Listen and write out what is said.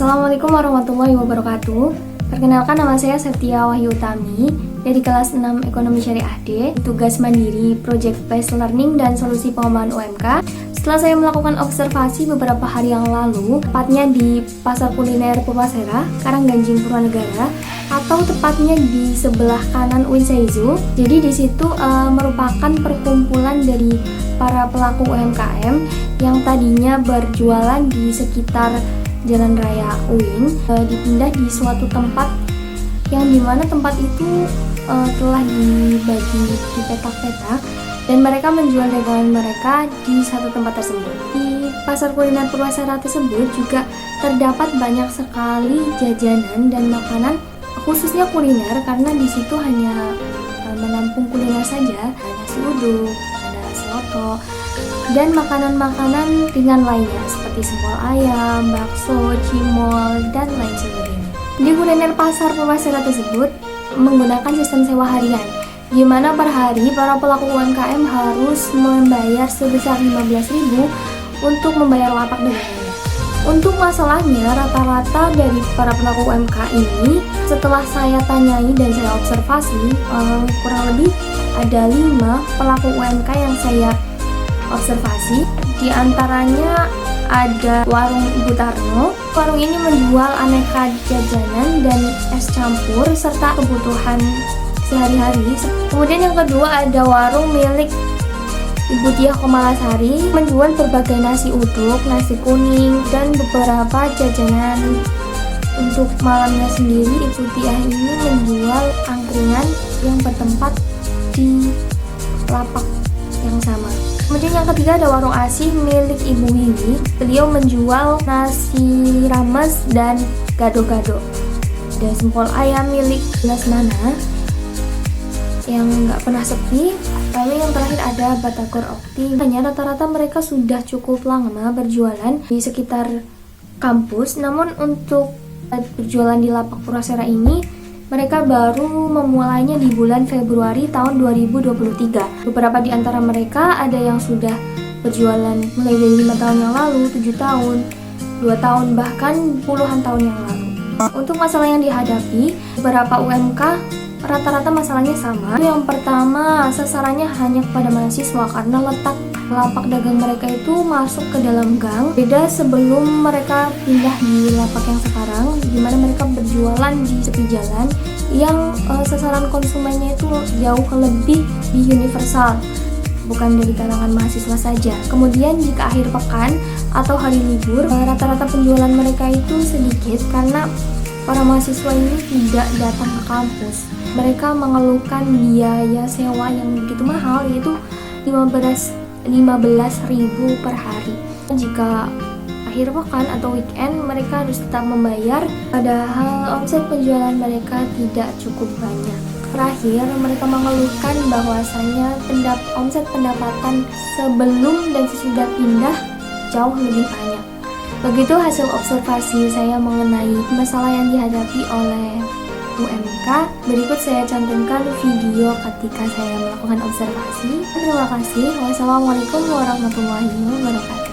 Assalamualaikum warahmatullahi wabarakatuh. Perkenalkan, nama saya Septia Wahyu Utami dari kelas 6 Ekonomi Syariah D, tugas mandiri Project Based Learning dan Solusi Pengembangan UMK. Setelah saya melakukan observasi beberapa hari yang lalu, tepatnya di Pasar Kuliner Purwasera, Karangganjing Purwanegara, atau tepatnya di sebelah kanan UIN Seizu. Jadi di situ merupakan perkumpulan dari para pelaku UMKM yang tadinya berjualan di sekitar Jalan Raya UIN, dipindah di suatu tempat yang dimana tempat itu telah dibagi di petak-petak dan mereka menjual dagangan mereka di satu tempat tersebut. Di Pasar Kuliner Purwasera tersebut juga terdapat banyak sekali jajanan dan makanan, khususnya kuliner, karena di situ hanya menampung kuliner saja, ada nasi uduk, ada soto, dan makanan-makanan ringan lainnya seperti sempol ayam, bakso, cimol, dan lain sebagainya. Di kuliner pasar Purwasera tersebut menggunakan sistem sewa harian, di mana per hari para pelaku UMKM harus membayar sebesar 15.000 untuk membayar lapak dagangannya. Untuk masalahnya, rata-rata dari para pelaku UMK ini, setelah saya tanyai dan saya observasi, kurang lebih ada 5 pelaku UMK yang saya observasi. Di antaranya ada warung Ibu Tarno. Warung ini menjual aneka jajanan dan es campur serta kebutuhan sehari-hari. Kemudian yang kedua ada warung milik Ibu Tiah Komalasari, menjual berbagai nasi uduk, nasi kuning, dan beberapa jajanan. Untuk malamnya sendiri, Ibu Tiah ini menjual angkringan yang bertempat di lapak yang sama. Kemudian yang ketiga ada warung Asih milik Ibu Wiwi. Beliau menjual nasi rames dan gado-gado. Ada sempol ayam milik Lesmana yang nggak pernah sepi. Lalu yang terakhir ada Batagor Okti. Hanya rata-rata mereka sudah cukup lama berjualan di sekitar kampus. Namun untuk berjualan di lapak Purwasera ini, mereka baru memulainya di bulan Februari tahun 2023. Beberapa di antara mereka ada yang sudah berjualan mulai dari 5 tahun yang lalu, 7 tahun, 2 tahun, bahkan puluhan tahun yang lalu. Untuk masalah yang dihadapi, beberapa UMK rata-rata masalahnya sama. Yang pertama, sasarannya hanya kepada mahasiswa karena letak lapak dagang mereka itu masuk ke dalam gang. Beda sebelum mereka pindah di lapak yang sekarang, di mana mereka berjualan di tepi jalan yang sasaran konsumennya itu jauh lebih di universal, bukan dari kalangan mahasiswa saja. Kemudian jika akhir pekan atau hari libur, rata-rata penjualan mereka itu sedikit karena para mahasiswa ini tidak datang ke kampus. Mereka mengeluhkan biaya sewa yang begitu mahal, yaitu 15.000 per hari. Jika akhir pekan atau weekend, mereka harus tetap membayar, padahal omset penjualan mereka tidak cukup banyak. Terakhir, mereka mengeluhkan bahwasanya omset pendapatan sebelum dan sesudah pindah jauh lebih banyak. Begitu hasil observasi saya mengenai masalah yang dihadapi oleh UMK. Berikut saya cantumkan video ketika saya melakukan observasi. Terima kasih. Wassalamualaikum warahmatullahi wabarakatuh.